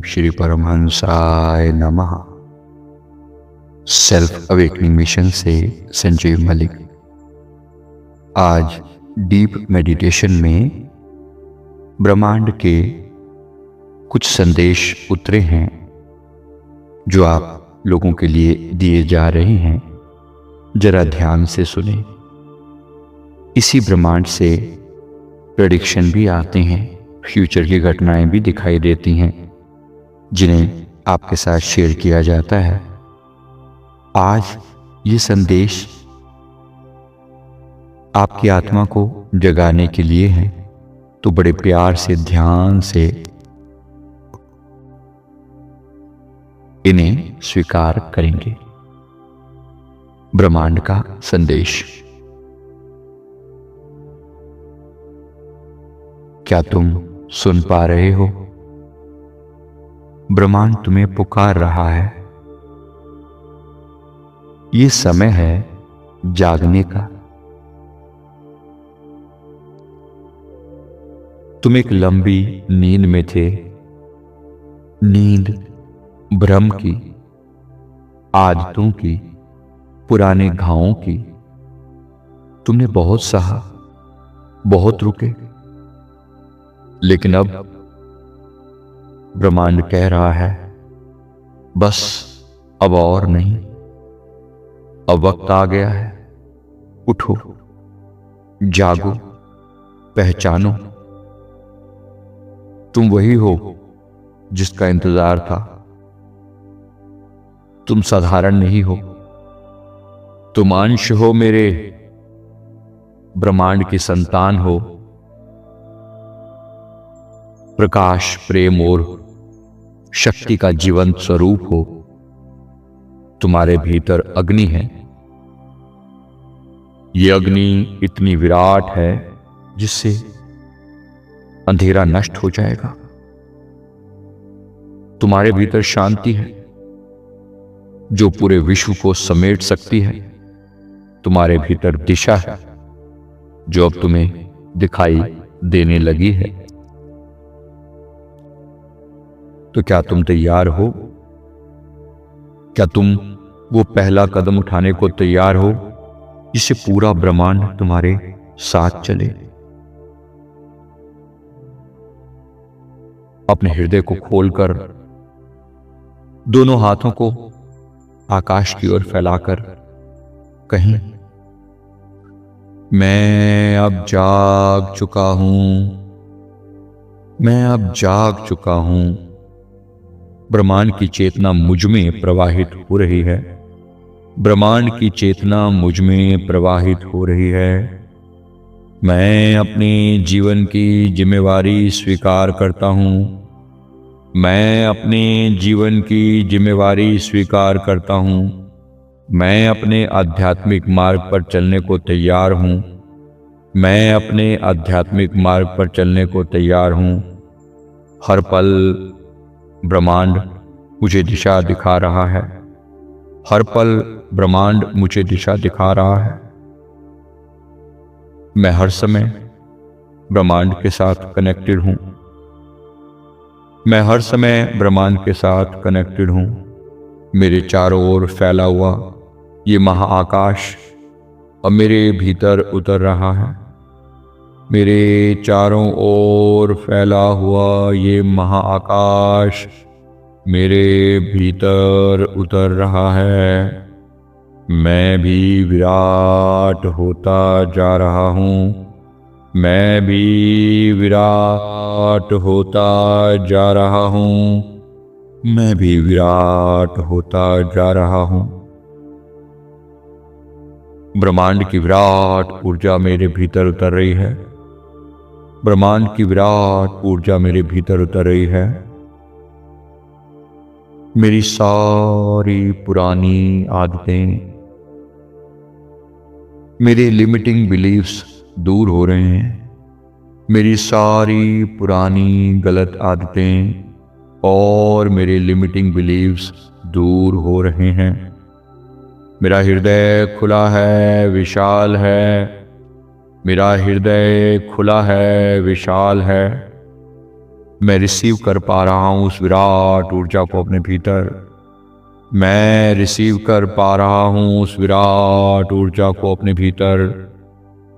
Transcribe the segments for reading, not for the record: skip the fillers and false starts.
श्री परमहंसाय नमः। Self awakening mission से संजीव मलिक। आज डीप मेडिटेशन में ब्रह्मांड के कुछ संदेश उतरे हैं जो आप लोगों के लिए दिए जा रहे हैं। जरा ध्यान से सुने। इसी ब्रह्मांड से प्रेडिक्शन भी आते हैं, फ्यूचर की घटनाएं भी दिखाई देती हैं जिन्हें आपके साथ शेयर किया जाता है। आज ये संदेश आपकी आत्मा को जगाने के लिए है, तो बड़े प्यार से ध्यान से इन्हें स्वीकार करेंगे। ब्रह्मांड का संदेश। क्या तुम सुन पा रहे हो? ब्रह्मांड तुम्हें पुकार रहा है। ये समय है जागने का। तुम एक लंबी नींद में थे, नींद भ्रम की, आदतों की, पुराने घावों की। तुमने बहुत सहा, बहुत रुके, लेकिन अब ब्रह्मांड कह रहा है बस अब और नहीं, अब वक्त आ गया है। उठो, जागो, पहचानो तुम वही हो जिसका इंतजार था। तुम साधारण नहीं हो, तुम अंश हो, मेरे ब्रह्मांड की संतान हो। प्रकाश, प्रेम और शक्ति का जीवंत स्वरूप हो। तुम्हारे भीतर अग्नि है। ये अग्नि इतनी विराट है जिससे अंधेरा नष्ट हो जाएगा। तुम्हारे भीतर शांति है जो पूरे विश्व को समेट सकती है। तुम्हारे भीतर दिशा है जो अब तुम्हें दिखाई देने लगी है। तो क्या तुम तैयार हो? क्या तुम वो पहला कदम उठाने को तैयार हो जिससे पूरा ब्रह्मांड तुम्हारे साथ चले? अपने हृदय को खोलकर दोनों हाथों को आकाश की ओर फैलाकर कहें, मैं अब जाग चुका हूं, मैं अब जाग चुका हूं। ब्रह्मांड की चेतना मुझ में प्रवाहित हो रही है। ब्रह्मांड की चेतना मुझ में प्रवाहित हो रही है। मैं अपने जीवन की जिम्मेवारी स्वीकार करता हूं। मैं अपने जीवन की जिम्मेवारी स्वीकार करता हूं। मैं अपने आध्यात्मिक मार्ग पर चलने को तैयार हूं। मैं अपने आध्यात्मिक मार्ग पर चलने को तैयार हूं। हर पल ब्रह्मांड मुझे दिशा दिखा रहा है। हर पल ब्रह्मांड मुझे दिशा दिखा रहा है। मैं हर समय ब्रह्मांड के साथ कनेक्टेड हूं। मैं हर समय ब्रह्मांड के साथ कनेक्टेड हूं। मेरे चारों ओर फैला हुआ ये महाआकाश अब मेरे भीतर उतर रहा है। मेरे चारों ओर फैला हुआ ये महाआकाश मेरे भीतर उतर रहा है। मैं भी विराट होता जा रहा हूँ। मैं भी विराट होता जा रहा हूँ। मैं भी विराट होता जा रहा हूँ। ब्रह्मांड की विराट ऊर्जा मेरे भीतर उतर रही है। ब्रह्मांड की विराट ऊर्जा मेरे भीतर उतर रही है। मेरी सारी पुरानी आदतें, मेरे लिमिटिंग बिलीव्स दूर हो रहे हैं। मेरी सारी पुरानी गलत आदतें और मेरे लिमिटिंग बिलीव्स दूर हो रहे हैं। मेरा हृदय खुला है, विशाल है। मेरा हृदय खुला है, विशाल है। मैं रिसीव कर पा रहा हूं उस विराट ऊर्जा को अपने भीतर। मैं रिसीव कर पा रहा हूं उस विराट ऊर्जा को अपने भीतर।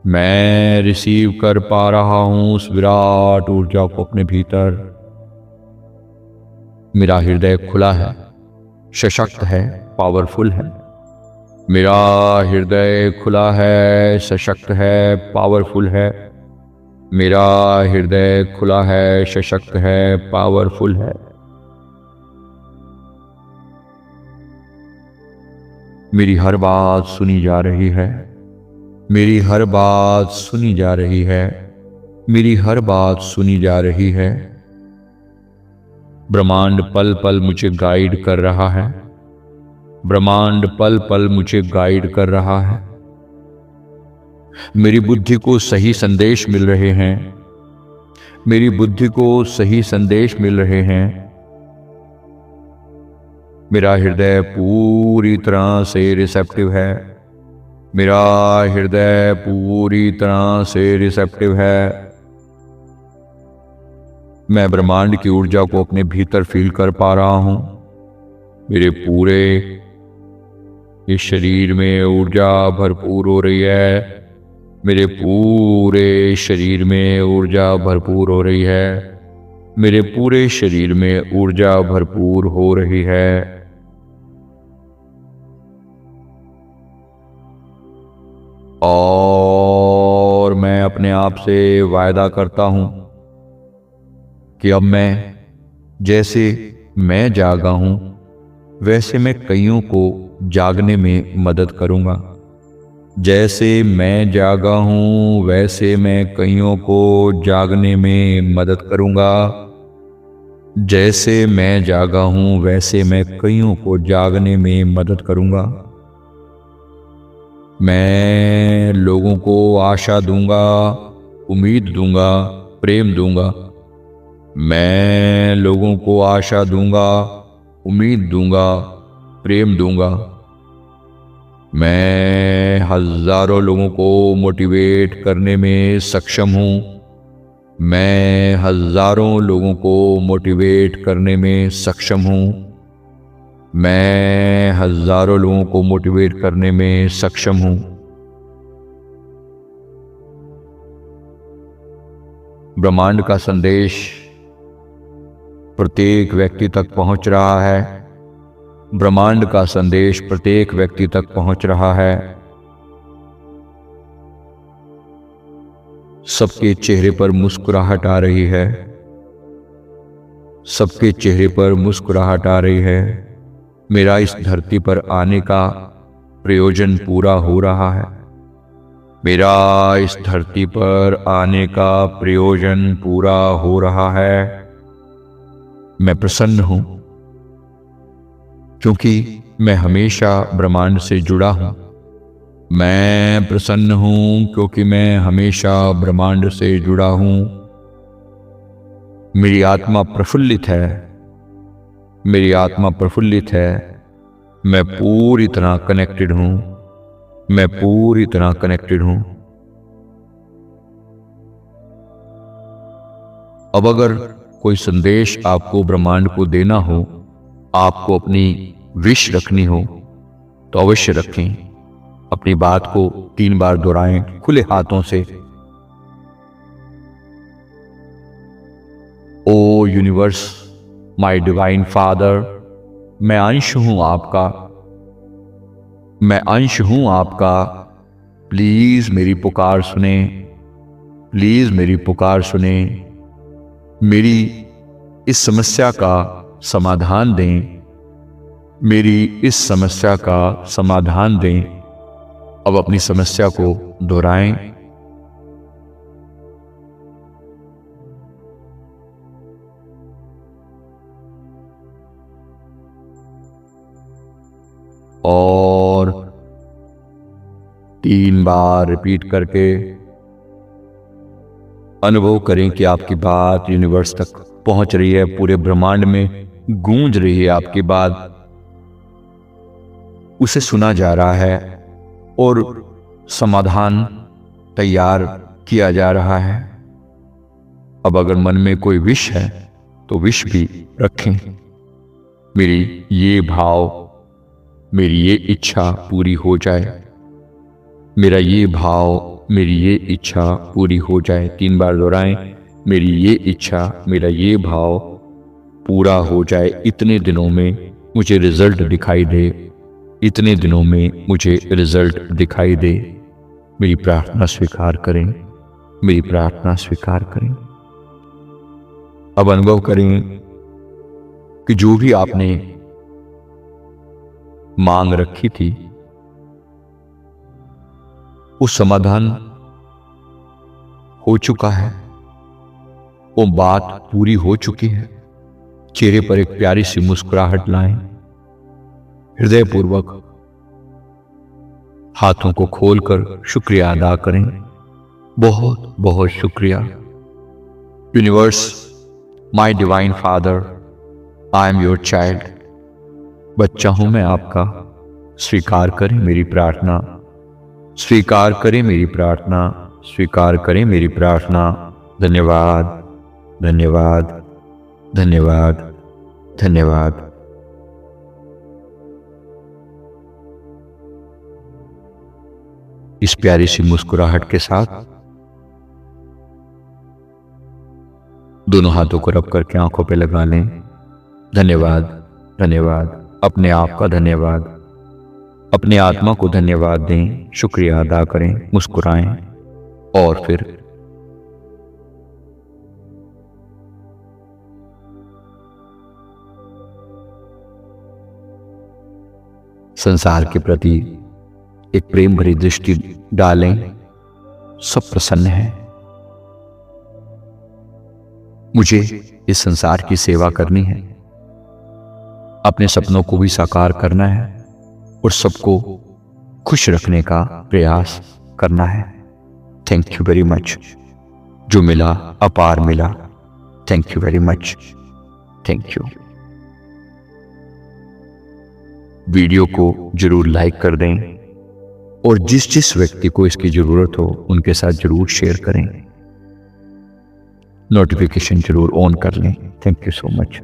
मैं रिसीव कर पा रहा हूं उस विराट ऊर्जा को अपने भीतर। मेरा हृदय खुला है, सशक्त है, पावरफुल है। मेरा हृदय खुला है, सशक्त है, पावरफुल है। मेरा हृदय खुला है, सशक्त है, पावरफुल है। मेरी हर बात सुनी जा रही है। मेरी हर बात सुनी जा रही है। मेरी हर बात सुनी जा रही है। ब्रह्मांड पल पल मुझे गाइड कर रहा है। ब्रह्मांड पल पल मुझे गाइड कर रहा है। मेरी बुद्धि को सही संदेश मिल रहे हैं। मेरी बुद्धि को सही संदेश मिल रहे हैं। मेरा हृदय पूरी तरह से रिसेप्टिव है। मेरा हृदय पूरी तरह से रिसेप्टिव है। मैं ब्रह्मांड की ऊर्जा को अपने भीतर फील कर पा रहा हूं। मेरे पूरे इस शरीर में ऊर्जा भरपूर हो रही है। मेरे पूरे शरीर में ऊर्जा भरपूर हो रही है। मेरे पूरे शरीर में ऊर्जा भरपूर हो रही है। और मैं अपने आप से वायदा करता हूं कि अब मैं, जैसे मैं जागा हूं, वैसे मैं कईयों को जागने में मदद करूंगा। जैसे मैं जागा हूं, वैसे मैं कईयों को जागने में मदद करूंगा। जैसे मैं जागा हूं, वैसे मैं कईयों को जागने में मदद करूंगा। मैं लोगों को आशा दूंगा, उम्मीद दूंगा, प्रेम दूंगा। मैं लोगों को आशा दूंगा, उम्मीद दूंगा, प्रेम दूंगा। मैं हजारों लोगों को मोटिवेट करने में सक्षम हूं। मैं हजारों लोगों को मोटिवेट करने में सक्षम हूं। मैं हजारों लोगों को मोटिवेट करने में सक्षम हूं। ब्रह्मांड का संदेश प्रत्येक व्यक्ति तक पहुंच रहा है। ब्रह्मांड का संदेश प्रत्येक व्यक्ति तक पहुंच रहा है। सबके चेहरे पर मुस्कुराहट आ रही है। सबके चेहरे पर मुस्कुराहट आ रही है। मेरा इस धरती पर आने का प्रयोजन पूरा हो रहा है। मेरा इस धरती पर आने का प्रयोजन पूरा हो रहा है। मैं प्रसन्न हूं क्योंकि मैं हमेशा ब्रह्मांड से जुड़ा हूं। मैं प्रसन्न हूं क्योंकि मैं हमेशा ब्रह्मांड से जुड़ा हूं। मेरी आत्मा प्रफुल्लित है। मेरी आत्मा प्रफुल्लित है। मैं पूरी तरह कनेक्टेड हूं। मैं पूरी तरह कनेक्टेड हूं। अब अगर कोई संदेश आपको ब्रह्मांड को देना हो, आपको अपनी विश रखनी हो, तो अवश्य रखें। अपनी बात को 3 बार दोहराएं खुले हाथों से। ओ यूनिवर्स, माय डिवाइन फादर, मैं अंश हूं आपका। मैं अंश हूं आपका। प्लीज मेरी पुकार सुने। प्लीज मेरी पुकार सुने। मेरी इस समस्या का समाधान दें। मेरी इस समस्या का समाधान दें। अब अपनी समस्या को दोहराएं। और 3 बार रिपीट करके अनुभव करें कि आपकी बात यूनिवर्स तक पहुंच रही है। पूरे ब्रह्मांड में गूंज रही है आपकी बात। उसे सुना जा रहा है और समाधान तैयार किया जा रहा है। अब अगर मन में कोई विश है तो विश भी रखें। मेरी ये भाव, मेरी ये इच्छा पूरी हो जाए। मेरा ये भाव, मेरी ये इच्छा पूरी हो जाए। 3 बार दोहराएं, मेरी ये इच्छा, मेरा ये भाव पूरा हो जाए। इतने दिनों में मुझे रिजल्ट दिखाई दे, इतने दिनों में मुझे रिजल्ट दिखाई दे। मेरी प्रार्थना स्वीकार करें, मेरी प्रार्थना स्वीकार करें। अब अनुभव करें कि जो भी आपने मांग रखी थी, वो समाधान हो चुका है, वो बात पूरी हो चुकी है। चेहरे पर एक प्यारी सी मुस्कुराहट लाएं, हृदयपूर्वक हाथों को खोलकर शुक्रिया अदा करें। बहुत बहुत शुक्रिया। Universe, my divine father, I am your child. बच्चा हूं मैं आपका, स्वीकार करें मेरी प्रार्थना, स्वीकार करें मेरी प्रार्थना, स्वीकार करें मेरी प्रार्थना। धन्यवाद, धन्यवाद, धन्यवाद, धन्यवाद। इस प्यारी सी मुस्कुराहट के साथ दोनों हाथों को रब करके आंखों पे लगा लें। धन्यवाद, धन्यवाद। अपने आप का धन्यवाद, अपने आत्मा को धन्यवाद दें, शुक्रिया अदा करें, मुस्कुराएं और फिर संसार के प्रति एक प्रेम भरी दृष्टि डालें। सब प्रसन्न है। मुझे इस संसार की सेवा करनी है, अपने सपनों को भी साकार करना है और सबको खुश रखने का प्रयास करना है। Thank you very much. जो मिला अपार मिला। Thank you very much. Thank you. Video को जरूर लाइक कर दें और जिस जिस व्यक्ति को इसकी जरूरत हो उनके साथ जरूर शेयर करें। नोटिफिकेशन जरूर ऑन कर लें। Thank you so much.